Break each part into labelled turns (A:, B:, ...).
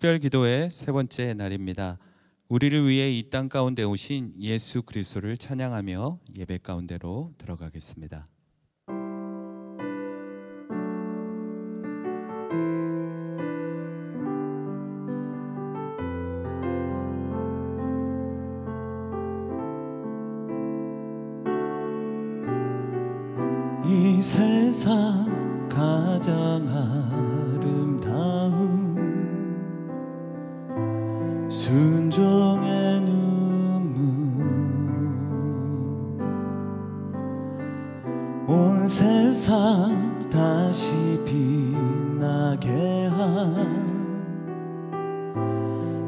A: 특별 기도의 세 번째 날입니다. 우리를 위해 이 땅 가운데 오신 예수 그리스도를 찬양하며 예배 가운데로 들어가겠습니다.
B: 이 세상 가장 아름다운 순종의 눈물, 온 세상 다시 빛나게 한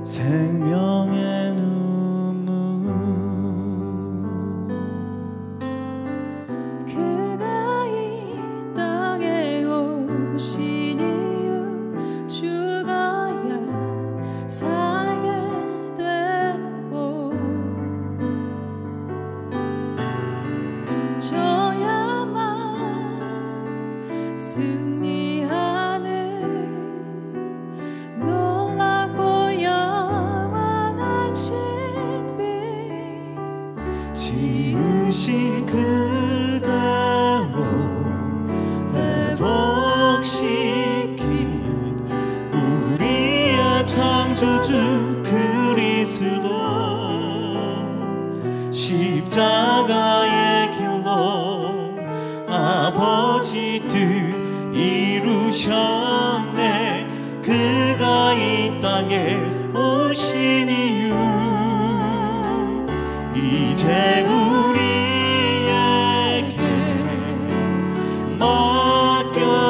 B: 생명의 눈물.
C: 그가 이 땅에 오신 이유 죽어야 살게 되고 져야만 승리하는 놀랍고 영원한 신비.
B: 지으신 그대로 회복시킨 우리의 창조주 그리스도, 십자가의 길로 아버지 뜻 이루셨네. 그가 이 땅에 오신 이유, 이제 우리에게 맡겨진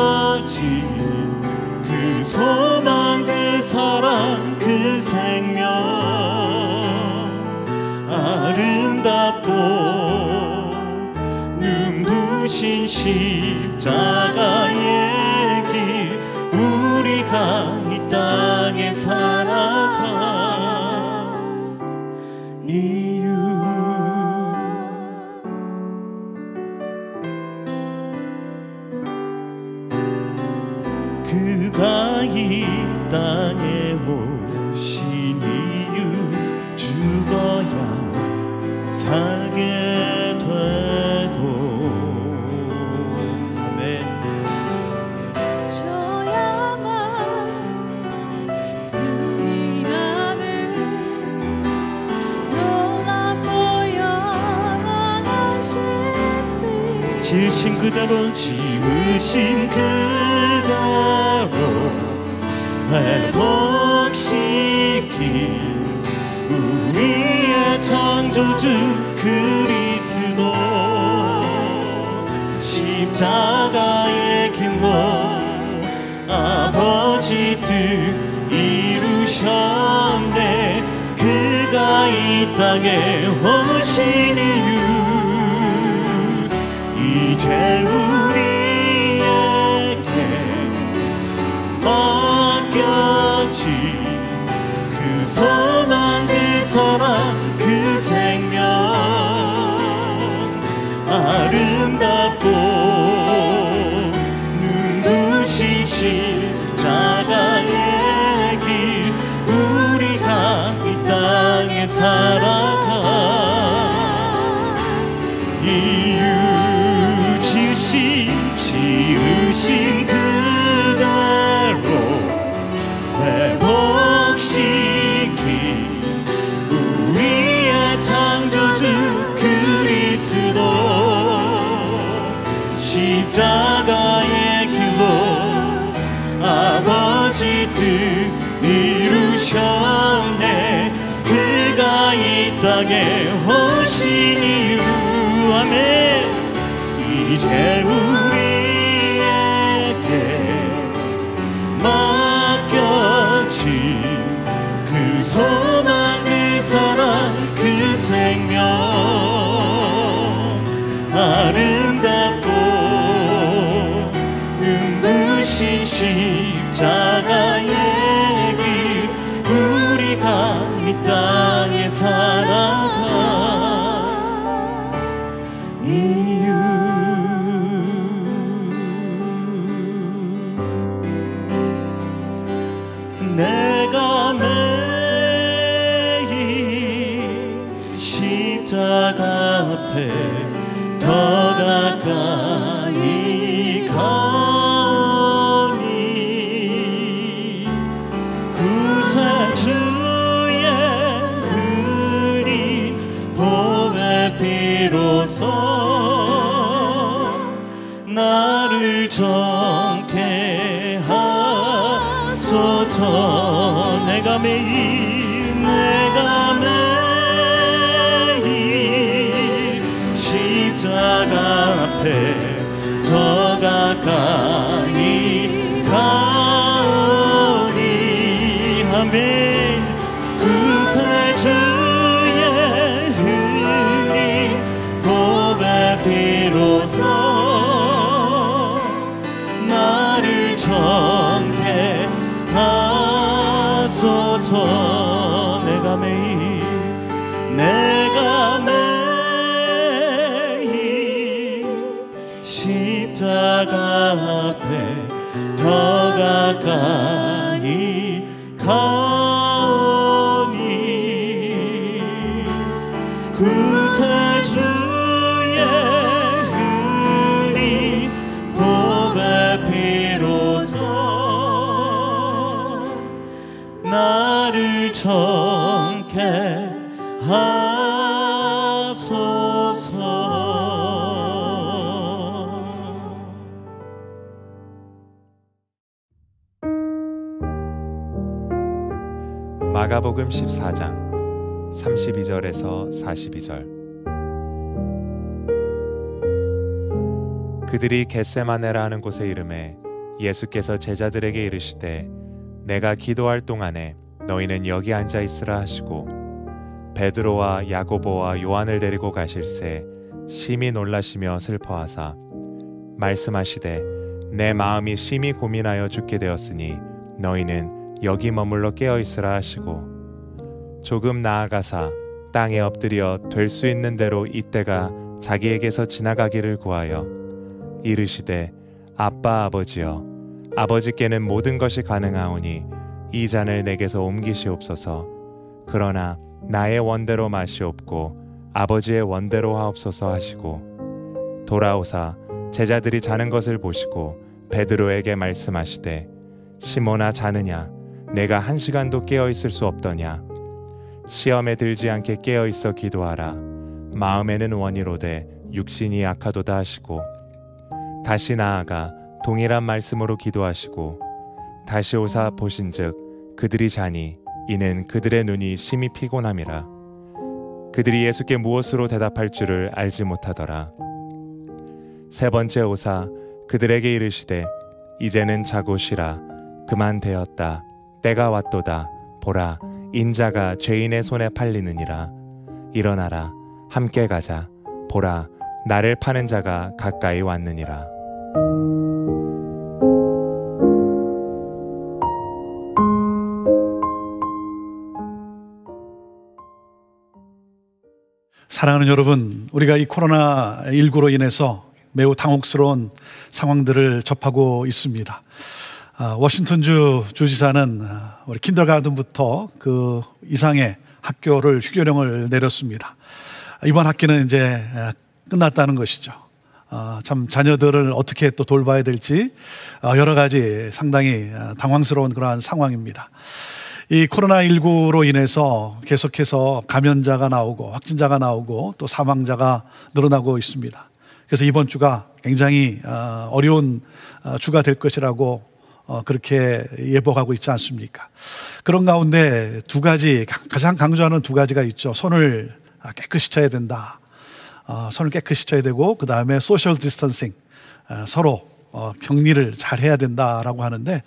B: 그 소망, 그 사랑, 그 생명, 아름답고 눈부신 십자가의 길, 우리가 이 땅에 살아간 이유. 그가 이 땅에 오신 이유, 죽어야 살게 되고. 아멘.
C: 져야만 승리하는 놀랍고 영원한 신비.
B: 지으신 그대로, 지으신 그대로 회복시킨 우리의 창조주 그리스도, 십자가의 길로 아버지 뜻 이루셨네. 그가 이 땅에 오신 이유, 이제 우리에게 맡겨진 그 소망, 그 사랑, 그 생명, 아름답고 눈부신 십자가의 길, 우리가 이 땅에 살아가 이유. 지으신 그대로 회복시킨 우리의 창조주 그리스도, 십자가의 길로 아버지 뜻 이루셨네. 그가 이 땅에 오신 이유, 아멘. 이제 우리에게 맡겨진 그 소망, 그 사랑, 그 생명, 아름답고 눈부신 십자가의 길, 우리가 이 땅에 살아가 이유. 내가 앞에 더 가까이 가오니 구세주의 흘린 보배 비로소 나를 정케 하소서. 내가 매일 십자가 앞에 더 가까이 가오니 아멘. 구세주의 흘린 보배 비로소 나를 정케 하소서. 내가 매일 십자가 앞에 더 가까이 가오니 구세주의 흘린 보배 비로소 나를 정케 하소서.
D: 마가복음 14장 32절에서 42절. 그들이 겟세마네라 하는 곳에 이르매 예수께서 제자들에게 이르시되 내가 기도할 동안에 너희는 여기 앉아 있으라 하시고 베드로와 야고보와 요한을 데리고 가실새 심히 놀라시며 슬퍼하사 말씀하시되 내 마음이 심히 고민하여 죽게 되었으니 너희는 여기 머물러 깨어 있으라 하시고 조금 나아가사 땅에 엎드려 될 수 있는 대로 이때가 자기에게서 지나가기를 구하여 이르시되 아빠 아버지여 아버지께는 모든 것이 가능하오니 이 잔을 내게서 옮기시옵소서. 그러나 나의 원대로 마시옵고 아버지의 원대로 하옵소서 하시고 돌아오사 제자들이 자는 것을 보시고 베드로에게 말씀하시되 시몬아 자느냐 내가 1시간도 깨어 있을 수 없더냐. 시험에 들지 않게 깨어 있어 기도하라. 마음에는 원이로되 육신이 약하도다 하시고 다시 나아가 동일한 말씀으로 기도하시고 다시 오사 보신즉 그들이 자니 이는 그들의 눈이 심히 피곤함이라. 그들이 예수께 무엇으로 대답할 줄을 알지 못하더라. 세 번째 오사 그들에게 이르시되 이제는 자고 쉬라. 그만 되었다. 때가 왔도다. 보라 인자가 죄인의 손에 팔리느니라. 일어나라. 함께 가자. 보라 나를 파는 자가 가까이 왔느니라.
E: 사랑하는 여러분, 우리가 이 코로나19로 인해서 매우 당혹스러운 상황들을 접하고 있습니다. 워싱턴주 주지사는 우리 킨더가든부터 그 이상의 학교를 휴교령을 내렸습니다. 이번 학기는 이제 끝났다는 것이죠. 참 자녀들을 어떻게 또 돌봐야 될지 여러 가지 상당히 당황스러운 그러한 상황입니다. 이 코로나19로 인해서 계속해서 감염자가 나오고 확진자가 나오고 또 사망자가 늘어나고 있습니다. 그래서 이번 주가 굉장히 어려운 주가 될 것이라고 그렇게 예보하고 있지 않습니까? 그런 가운데 두 가지, 가장 강조하는 두 가지가 있죠. 손을 깨끗이 쳐야 된다. 손을 깨끗이 쳐야 되고 그 다음에 소셜 디스턴싱, 서로 격리를 잘 해야 된다라고 하는데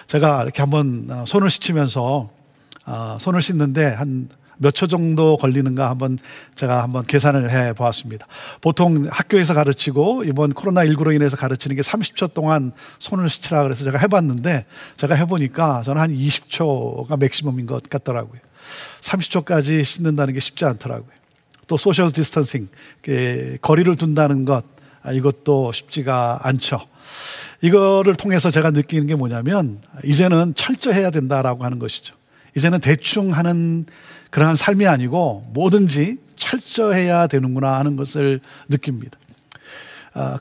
E: 제가 이렇게 한번 손을 씻으면서 손을 씻는데 한 몇 초 정도 걸리는가 제가 한번 계산을 해 보았습니다. 보통 학교에서 가르치고 이번 코로나19로 인해서 가르치는 게 30초 동안 손을 씻으라 그래서 제가 해봤는데 제가 해보니까 저는 한 20초가 맥시멈인 것 같더라고요. 30초까지 씻는다는 게 쉽지 않더라고요. 또 소셜 디스턴싱, 거리를 둔다는 것, 이것도 쉽지가 않죠. 이거를 통해서 제가 느끼는 게 뭐냐면 이제는 철저해야 된다라고 하는 것이죠. 이제는 대충 하는 그러한 삶이 아니고 뭐든지 철저해야 되는구나 하는 것을 느낍니다.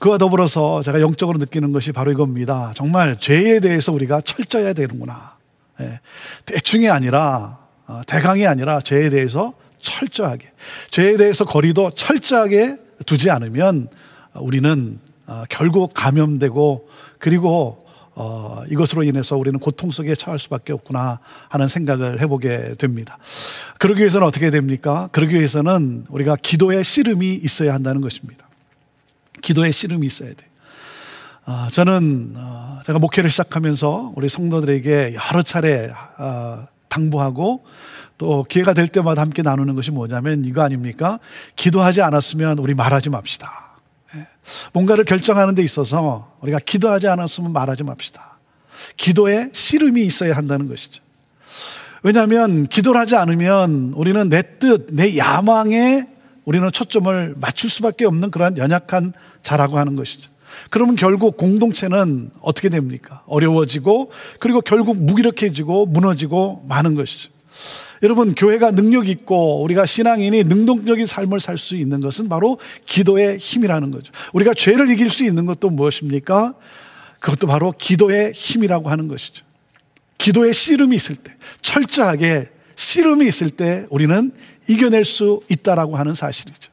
E: 그와 더불어서 제가 영적으로 느끼는 것이 바로 이겁니다. 정말 죄에 대해서 우리가 철저해야 되는구나. 대충이 아니라 대강이 아니라 죄에 대해서 철저하게, 죄에 대해서 거리도 철저하게 두지 않으면 우리는 결국 감염되고, 그리고 이것으로 인해서 우리는 고통 속에 처할 수밖에 없구나 하는 생각을 해보게 됩니다. 그러기 위해서는 어떻게 됩니까? 그러기 위해서는 우리가 기도의 씨름이 있어야 한다는 것입니다. 기도의 씨름이 있어야 돼요. 저는 제가 목회를 시작하면서 우리 성도들에게 여러 차례 당부하고 또 기회가 될 때마다 함께 나누는 것이 뭐냐면 이거 아닙니까? 기도하지 않았으면 우리 말하지 맙시다. 뭔가를 결정하는 데 있어서 우리가 기도하지 않았으면 말하지 맙시다. 기도에 씨름이 있어야 한다는 것이죠. 왜냐하면 기도를 하지 않으면 우리는 내 뜻, 내 야망에 우리는 초점을 맞출 수밖에 없는 그러한 연약한 자라고 하는 것이죠. 그러면 결국 공동체는 어떻게 됩니까? 어려워지고, 그리고 결국 무기력해지고 무너지고 마는 것이죠. 여러분, 교회가 능력 있고 우리가 신앙인이 능동적인 삶을 살 수 있는 것은 바로 기도의 힘이라는 거죠. 우리가 죄를 이길 수 있는 것도 무엇입니까? 그것도 바로 기도의 힘이라고 하는 것이죠. 기도의 씨름이 있을 때, 철저하게 씨름이 있을 때 우리는 이겨낼 수 있다라고 하는 사실이죠.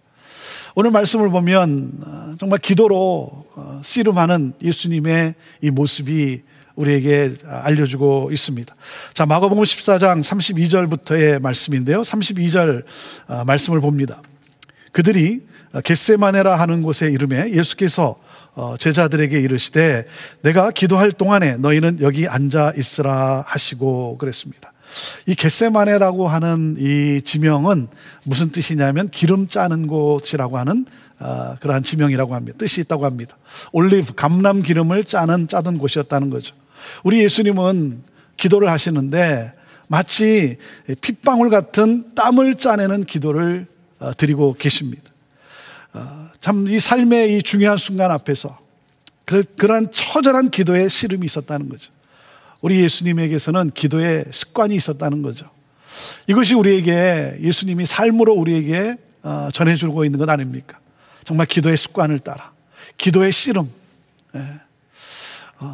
E: 오늘 말씀을 보면 정말 기도로 씨름하는 예수님의 이 모습이 우리에게 알려주고 있습니다. 자, 마가복음 14장 32절부터의 말씀인데요. 32절 말씀을 봅니다. 그들이 겟세마네라 하는 곳에 이르매 예수께서 제자들에게 이르시되 내가 기도할 동안에 너희는 여기 앉아 있으라 하시고 그랬습니다. 이 겟세마네라고 하는 이 지명은 무슨 뜻이냐면 기름 짜는 곳이라고 하는 그러한 지명이라고 합니다. 뜻이 있다고 합니다. 올리브, 감람 기름을 짜던 곳이었다는 거죠. 우리 예수님은 기도를 하시는데 마치 핏방울 같은 땀을 짜내는 기도를 드리고 계십니다. 참 이 삶의 이 중요한 순간 앞에서 그런 처절한 기도의 씨름이 있었다는 거죠. 우리 예수님에게서는 기도의 습관이 있었다는 거죠. 이것이 우리에게 예수님이 삶으로 우리에게 전해주고 있는 것 아닙니까? 정말 기도의 습관을 따라 기도의 씨름.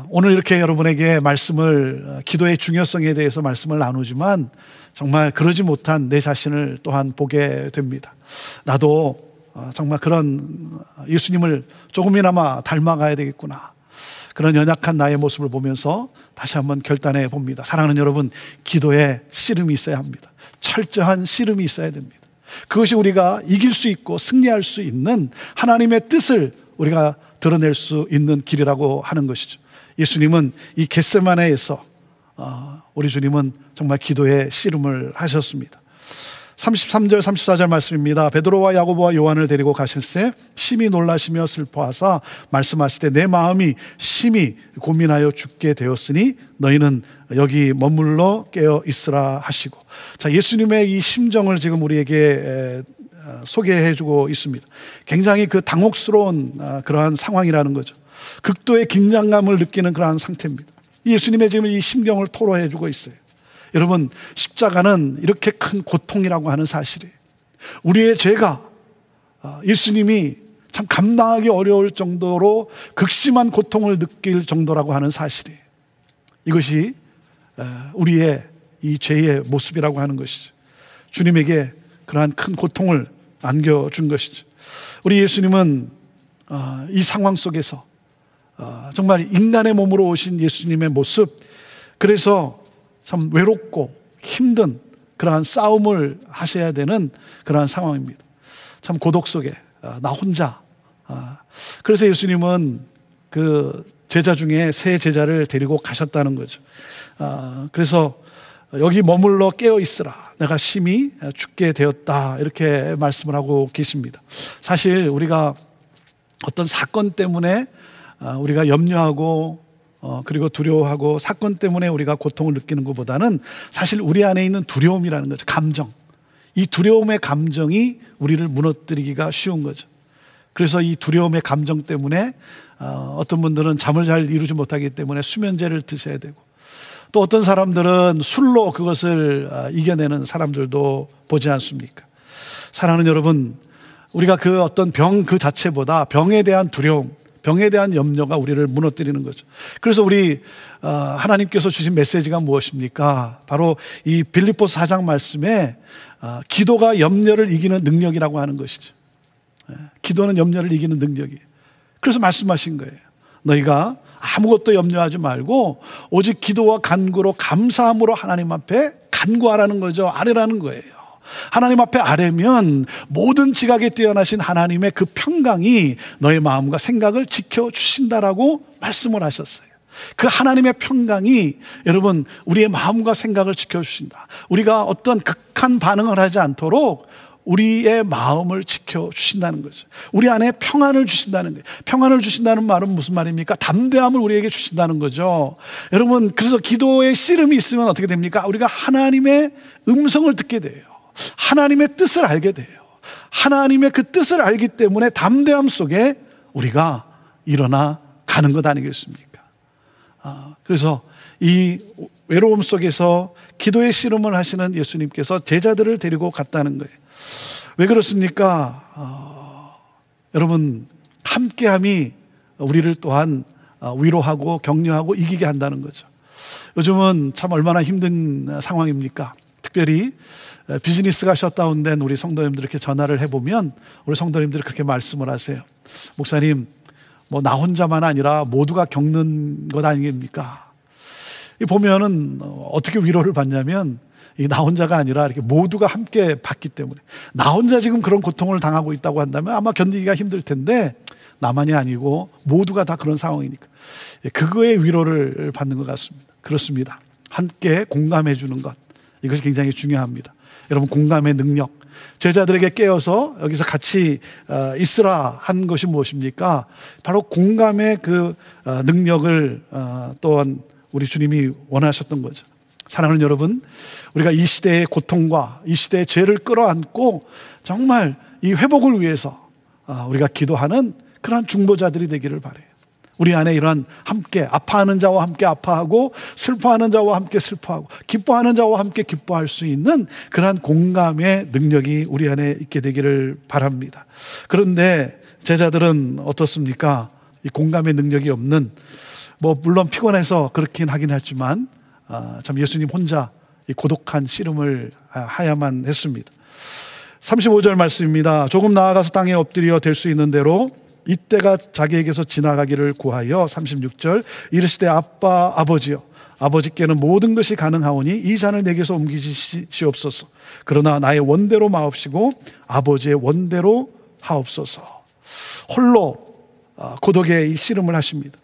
E: 오늘 이렇게 여러분에게 말씀을, 기도의 중요성에 대해서 말씀을 나누지만 정말 그러지 못한 내 자신을 또한 보게 됩니다. 나도 정말 그런 예수님을 조금이나마 닮아가야 되겠구나, 그런 연약한 나의 모습을 보면서 다시 한번 결단해 봅니다. 사랑하는 여러분, 기도에 씨름이 있어야 합니다. 철저한 씨름이 있어야 됩니다. 그것이 우리가 이길 수 있고 승리할 수 있는 하나님의 뜻을 우리가 드러낼 수 있는 길이라고 하는 것이죠. 예수님은 이 겟세마네에서 우리 주님은 정말 기도에 씨름을 하셨습니다. 33절 34절 말씀입니다. 베드로와 야고보와 요한을 데리고 가실새 심히 놀라시며 슬퍼하사 말씀하시되 내 마음이 심히 고민하여 죽게 되었으니 너희는 여기 머물러 깨어 있으라 하시고. 자, 예수님의 이 심정을 지금 우리에게 소개해 주고 있습니다. 굉장히 그 당혹스러운 그러한 상황이라는 거죠. 극도의 긴장감을 느끼는 그러한 상태입니다. 예수님의 지금 이 심경을 토로해 주고 있어요. 여러분, 십자가는 이렇게 큰 고통이라고 하는 사실이에요. 우리의 죄가 예수님이 참 감당하기 어려울 정도로 극심한 고통을 느낄 정도라고 하는 사실이에요. 이것이 우리의 이 죄의 모습이라고 하는 것이죠. 주님에게 그러한 큰 고통을 안겨준 것이죠. 우리 예수님은 이 상황 속에서 정말 인간의 몸으로 오신 예수님의 모습, 그래서 참 외롭고 힘든 그러한 싸움을 하셔야 되는 그러한 상황입니다. 참 고독 속에 나 혼자. 그래서 예수님은 그 제자 중에 세 제자를 데리고 가셨다는 거죠. 그래서 여기 머물러 깨어 있으라, 내가 심히 죽게 되었다, 이렇게 말씀을 하고 계십니다. 사실 우리가 어떤 사건 때문에 우리가 염려하고 그리고 두려워하고 사건 때문에 우리가 고통을 느끼는 것보다는 사실 우리 안에 있는 두려움이라는 거죠. 감정. 이 두려움의 감정이 우리를 무너뜨리기가 쉬운 거죠. 그래서 이 두려움의 감정 때문에 어떤 분들은 잠을 잘 이루지 못하기 때문에 수면제를 드셔야 되고, 또 어떤 사람들은 술로 그것을 이겨내는 사람들도 보지 않습니까? 사랑하는 여러분, 우리가 그 어떤 병 그 자체보다 병에 대한 두려움, 병에 대한 염려가 우리를 무너뜨리는 거죠. 그래서 우리 하나님께서 주신 메시지가 무엇입니까? 바로 이 빌립보서 4장 말씀에 기도가 염려를 이기는 능력이라고 하는 것이죠. 기도는 염려를 이기는 능력이에요. 그래서 말씀하신 거예요. 너희가 아무것도 염려하지 말고 오직 기도와 간구로 감사함으로 하나님 앞에 간구하라는 거죠. 아뢰라는 거예요. 하나님 앞에 아뢰면 모든 지각에 뛰어나신 하나님의 그 평강이 너의 마음과 생각을 지켜주신다라고 말씀을 하셨어요. 그 하나님의 평강이 여러분 우리의 마음과 생각을 지켜주신다. 우리가 어떤 극한 반응을 하지 않도록 우리의 마음을 지켜주신다는 거죠. 우리 안에 평안을 주신다는 거예요. 평안을 주신다는 말은 무슨 말입니까? 담대함을 우리에게 주신다는 거죠. 여러분, 그래서 기도의 씨름이 있으면 어떻게 됩니까? 우리가 하나님의 음성을 듣게 돼요. 하나님의 뜻을 알게 돼요. 하나님의 그 뜻을 알기 때문에 담대함 속에 우리가 일어나 가는 것 아니겠습니까? 그래서 이 외로움 속에서 기도의 씨름을 하시는 예수님께서 제자들을 데리고 갔다는 거예요. 왜 그렇습니까? 여러분, 함께함이 우리를 또한 위로하고 격려하고 이기게 한다는 거죠. 요즘은 참 얼마나 힘든 상황입니까? 특별히 비즈니스가 셧다운된 우리 성도님들 이렇게 전화를 해보면 우리 성도님들이 그렇게 말씀을 하세요. 목사님, 뭐 나 혼자만 아니라 모두가 겪는 것 아닙니까? 보면은 어떻게 위로를 받냐면 나 혼자가 아니라 이렇게 모두가 함께 받기 때문에 나 혼자 지금 그런 고통을 당하고 있다고 한다면 아마 견디기가 힘들 텐데 나만이 아니고 모두가 다 그런 상황이니까 그거의 위로를 받는 것 같습니다. 그렇습니다. 함께 공감해 주는 것, 이것이 굉장히 중요합니다. 여러분, 공감의 능력, 제자들에게 깨어서 여기서 같이 있으라 한 것이 무엇입니까? 바로 공감의 그 능력을 또한 우리 주님이 원하셨던 거죠. 사랑하는 여러분, 우리가 이 시대의 고통과 이 시대의 죄를 끌어안고 정말 이 회복을 위해서 우리가 기도하는 그러한 중보자들이 되기를 바라요. 우리 안에 이러한 함께 아파하는 자와 함께 아파하고 슬퍼하는 자와 함께 슬퍼하고 기뻐하는 자와 함께 기뻐할 수 있는 그러한 공감의 능력이 우리 안에 있게 되기를 바랍니다. 그런데 제자들은 어떻습니까? 이 공감의 능력이 없는, 뭐 물론 피곤해서 그렇긴 하긴 했지만 참 예수님 혼자 이 고독한 씨름을 하야만 했습니다. 35절 말씀입니다. 조금 나아가서 땅에 엎드려 될 수 있는 대로 이때가 자기에게서 지나가기를 구하여 36절 이르시되 아버지여, 아버지께는 모든 것이 가능하오니 이 잔을 내게서 옮기시옵소서. 그러나 나의 원대로 마옵시고 아버지의 원대로 하옵소서. 홀로 고독의 이 씨름을 하십니다.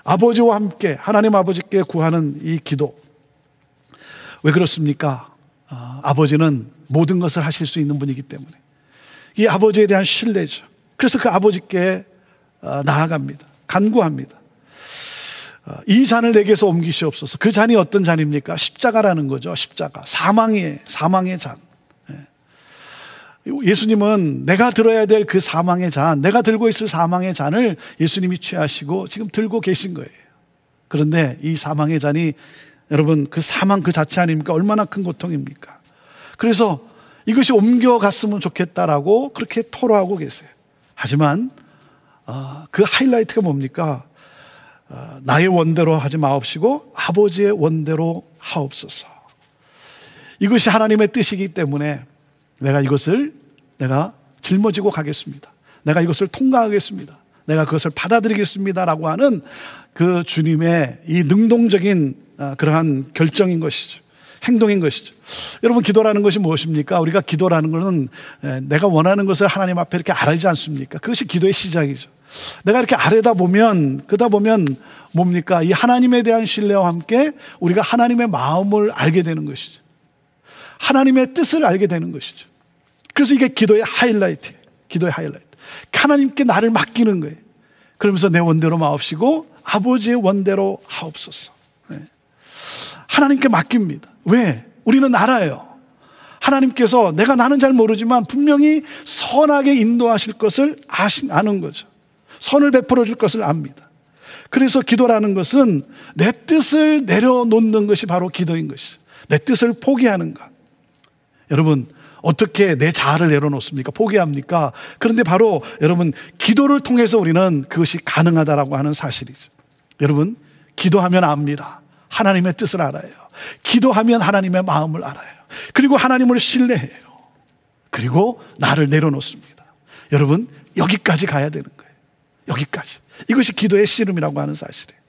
E: 아버지와 함께 하나님 아버지께 구하는 이 기도, 왜 그렇습니까? 아버지는 모든 것을 하실 수 있는 분이기 때문에 이 아버지에 대한 신뢰죠. 그래서 그 아버지께 나아갑니다. 간구합니다. 이 잔을 내게서 옮기시옵소서. 그 잔이 어떤 잔입니까? 십자가라는 거죠. 십자가, 사망의 잔. 예수님은 내가 들어야 될 그 사망의 잔, 내가 들고 있을 사망의 잔을 예수님이 취하시고 지금 들고 계신 거예요. 그런데 이 사망의 잔이 여러분 그 사망 그 자체 아닙니까? 얼마나 큰 고통입니까? 그래서 이것이 옮겨갔으면 좋겠다라고 그렇게 토로하고 계세요. 하지만 그 하이라이트가 뭡니까? 나의 원대로 하지 마옵시고 아버지의 원대로 하옵소서. 이것이 하나님의 뜻이기 때문에 내가 이것을 짊어지고 가겠습니다. 내가 이것을 통과하겠습니다. 내가 그것을 받아들이겠습니다라고 하는 그 주님의 이 능동적인 그러한 결정인 것이죠. 행동인 것이죠. 여러분, 기도라는 것이 무엇입니까? 우리가 기도라는 것은 내가 원하는 것을 하나님 앞에 이렇게 아뢰지 않습니까? 그것이 기도의 시작이죠. 내가 이렇게 아뢰다 보면 뭡니까? 이 하나님에 대한 신뢰와 함께 우리가 하나님의 마음을 알게 되는 것이죠. 하나님의 뜻을 알게 되는 것이죠. 그래서 이게 기도의 하이라이트예요. 기도의 하이라이트. 하나님께 나를 맡기는 거예요. 그러면서 내 원대로 마옵시고 아버지의 원대로 하옵소서. 하나님께 맡깁니다. 왜? 우리는 알아요. 하나님께서 나는 잘 모르지만 분명히 선하게 인도하실 것을 아는 거죠. 선을 베풀어 줄 것을 압니다. 그래서 기도라는 것은 내 뜻을 내려놓는 것이 바로 기도인 것이죠. 내 뜻을 포기하는 것. 여러분, 어떻게 내 자아를 내려놓습니까? 포기합니까? 그런데 바로 여러분, 기도를 통해서 우리는 그것이 가능하다라고 하는 사실이죠. 여러분, 기도하면 압니다. 하나님의 뜻을 알아요. 기도하면 하나님의 마음을 알아요. 그리고 하나님을 신뢰해요. 그리고 나를 내려놓습니다. 여러분, 여기까지 가야 되는 거예요. 여기까지. 이것이 기도의 씨름이라고 하는 사실이에요.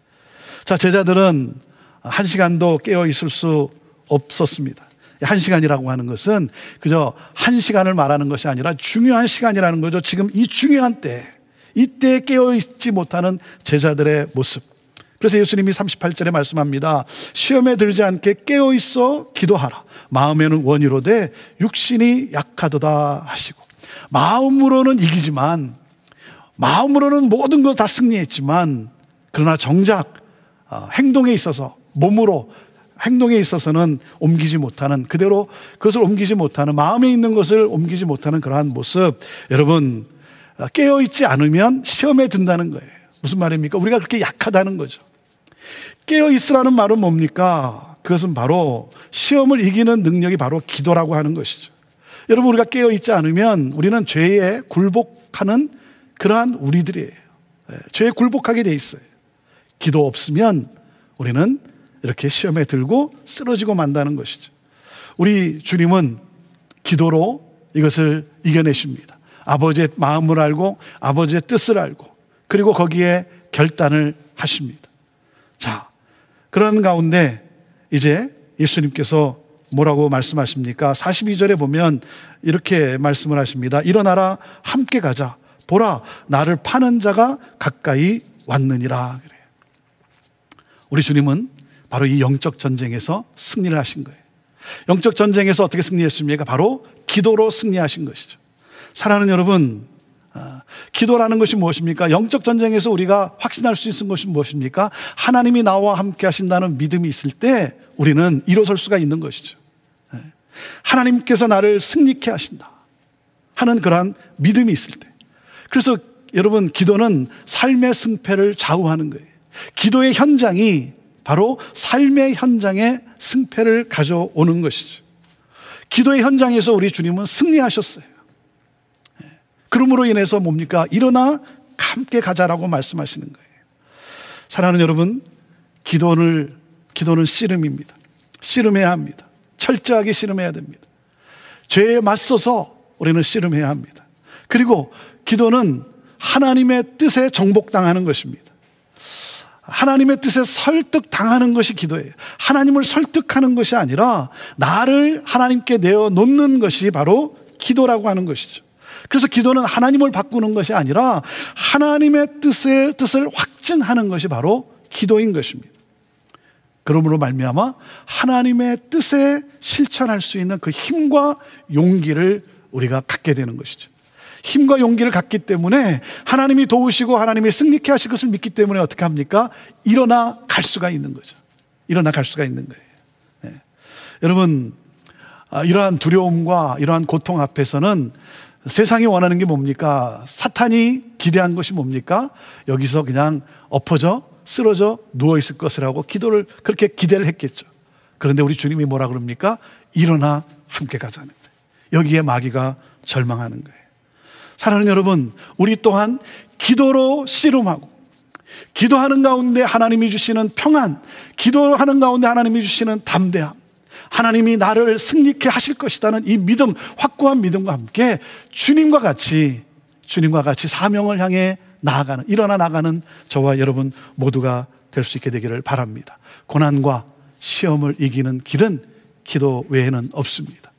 E: 자, 제자들은 1시간도 깨어 있을 수 없었습니다. 1시간이라고 하는 것은 그저 1시간을 말하는 것이 아니라 중요한 시간이라는 거죠. 지금 이 중요한 때, 이때 깨어 있지 못하는 제자들의 모습. 그래서 예수님이 38절에 말씀합니다. 시험에 들지 않게 깨어 있어 기도하라. 마음에는 원이로되 육신이 약하도다 하시고. 마음으로는 이기지만, 마음으로는 모든 것 다 승리했지만, 그러나 정작 행동에 있어서, 몸으로 행동에 있어서는 옮기지 못하는, 그대로 그것을 옮기지 못하는, 마음에 있는 것을 옮기지 못하는 그러한 모습. 여러분, 깨어있지 않으면 시험에 든다는 거예요. 무슨 말입니까? 우리가 그렇게 약하다는 거죠. 깨어있으라는 말은 뭡니까? 그것은 바로 시험을 이기는 능력이 바로 기도라고 하는 것이죠. 여러분, 우리가 깨어있지 않으면 우리는 죄에 굴복하는 그러한 우리들이에요. 죄에 굴복하게 돼 있어요. 기도 없으면 우리는 이렇게 시험에 들고 쓰러지고 만다는 것이죠. 우리 주님은 기도로 이것을 이겨내십니다. 아버지의 마음을 알고 아버지의 뜻을 알고 그리고 거기에 결단을 하십니다. 자, 그런 가운데 이제 예수님께서 뭐라고 말씀하십니까? 42절에 보면 이렇게 말씀을 하십니다. 일어나라, 함께 가자. 보라, 나를 파는 자가 가까이 왔느니라. 그래요. 우리 주님은 바로 이 영적 전쟁에서 승리를 하신 거예요. 영적 전쟁에서 어떻게 승리했습니까? 바로 기도로 승리하신 것이죠. 사랑하는 여러분, 기도라는 것이 무엇입니까? 영적 전쟁에서 우리가 확신할 수 있는 것이 무엇입니까? 하나님이 나와 함께 하신다는 믿음이 있을 때 우리는 일어설 수가 있는 것이죠. 하나님께서 나를 승리케 하신다 하는 그러한 믿음이 있을 때. 그래서 여러분, 기도는 삶의 승패를 좌우하는 거예요. 기도의 현장이 바로 삶의 현장에 승패를 가져오는 것이죠. 기도의 현장에서 우리 주님은 승리하셨어요. 그러므로 인해서 뭡니까? 일어나 함께 가자라고 말씀하시는 거예요. 사랑하는 여러분, 기도는 씨름입니다. 씨름해야 합니다. 철저하게 씨름해야 됩니다. 죄에 맞서서 우리는 씨름해야 합니다. 그리고 기도는 하나님의 뜻에 정복당하는 것입니다. 하나님의 뜻에 설득당하는 것이 기도예요. 하나님을 설득하는 것이 아니라 나를 하나님께 내어놓는 것이 바로 기도라고 하는 것이죠. 그래서 기도는 하나님을 바꾸는 것이 아니라 하나님의 뜻을 확증하는 것이 바로 기도인 것입니다. 그러므로 말미암아 하나님의 뜻에 실천할 수 있는 그 힘과 용기를 우리가 갖게 되는 것이죠. 힘과 용기를 갖기 때문에 하나님이 도우시고 하나님이 승리케 하실 것을 믿기 때문에 어떻게 합니까? 일어나 갈 수가 있는 거죠. 일어나 갈 수가 있는 거예요. 네. 여러분, 이러한 두려움과 이러한 고통 앞에서는 세상이 원하는 게 뭡니까? 사탄이 기대한 것이 뭡니까? 여기서 그냥 엎어져 쓰러져 누워있을 것이라고 기도를 그렇게 기대를 했겠죠. 그런데 우리 주님이 뭐라 그럽니까? 일어나 함께 가자는 거예요. 여기에 마귀가 절망하는 거예요. 사랑하는 여러분, 우리 또한 기도로 씨름하고 기도하는 가운데 하나님이 주시는 평안, 기도하는 가운데 하나님이 주시는 담대함, 하나님이 나를 승리케 하실 것이라는 이 믿음, 확고한 믿음과 함께 주님과 같이 사명을 향해 나아가는, 일어나 나가는 저와 여러분 모두가 될 수 있게 되기를 바랍니다. 고난과 시험을 이기는 길은 기도 외에는 없습니다.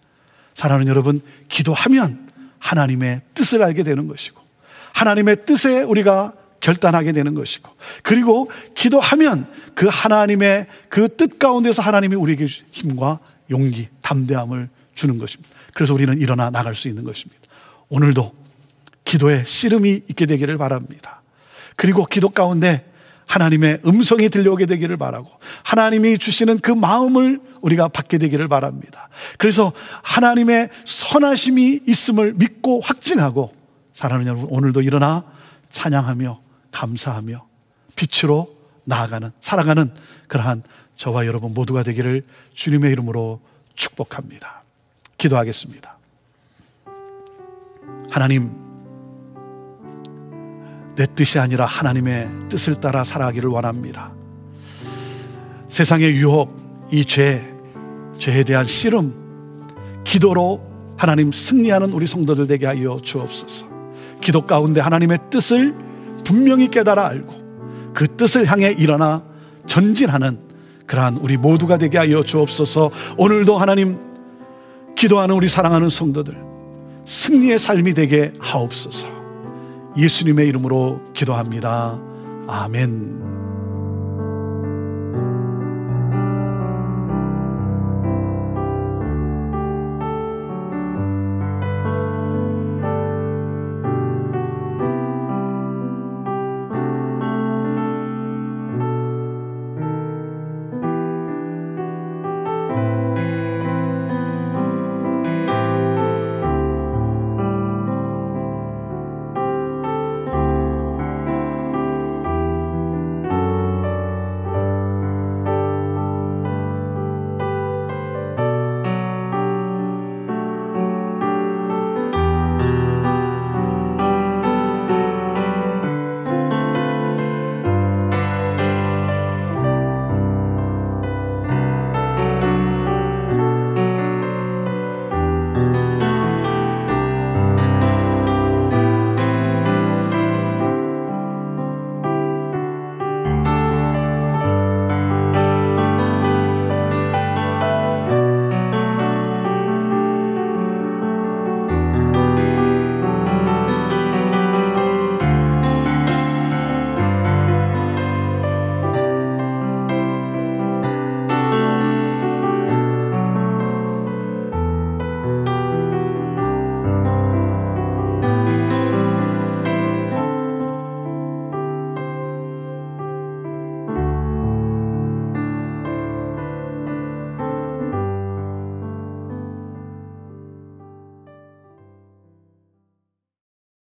E: 사랑하는 여러분, 기도하면 하나님의 뜻을 알게 되는 것이고 하나님의 뜻에 우리가 결단하게 되는 것이고 그리고 기도하면 그 하나님의 그 뜻 가운데서 하나님이 우리에게 힘과 용기, 담대함을 주는 것입니다. 그래서 우리는 일어나 나갈 수 있는 것입니다. 오늘도 기도에 씨름이 있게 되기를 바랍니다. 그리고 기도 가운데 하나님의 음성이 들려오게 되기를 바라고 하나님이 주시는 그 마음을 우리가 받게 되기를 바랍니다. 그래서 하나님의 선하심이 있음을 믿고 확증하고 사랑하는 여러분, 오늘도 일어나 찬양하며 감사하며 빛으로 나아가는, 살아가는 그러한 저와 여러분 모두가 되기를 주님의 이름으로 축복합니다. 기도하겠습니다. 하나님, 내 뜻이 아니라 하나님의 뜻을 따라 살아가기를 원합니다. 세상의 유혹, 이 죄에 대한 씨름, 기도로 하나님 승리하는 우리 성도들 되게 하여 주옵소서. 기도 가운데 하나님의 뜻을 분명히 깨달아 알고 그 뜻을 향해 일어나 전진하는 그러한 우리 모두가 되게 하여 주옵소서. 오늘도 하나님, 기도하는 우리 사랑하는 성도들 승리의 삶이 되게 하옵소서. 예수님의 이름으로 기도합니다. 아멘.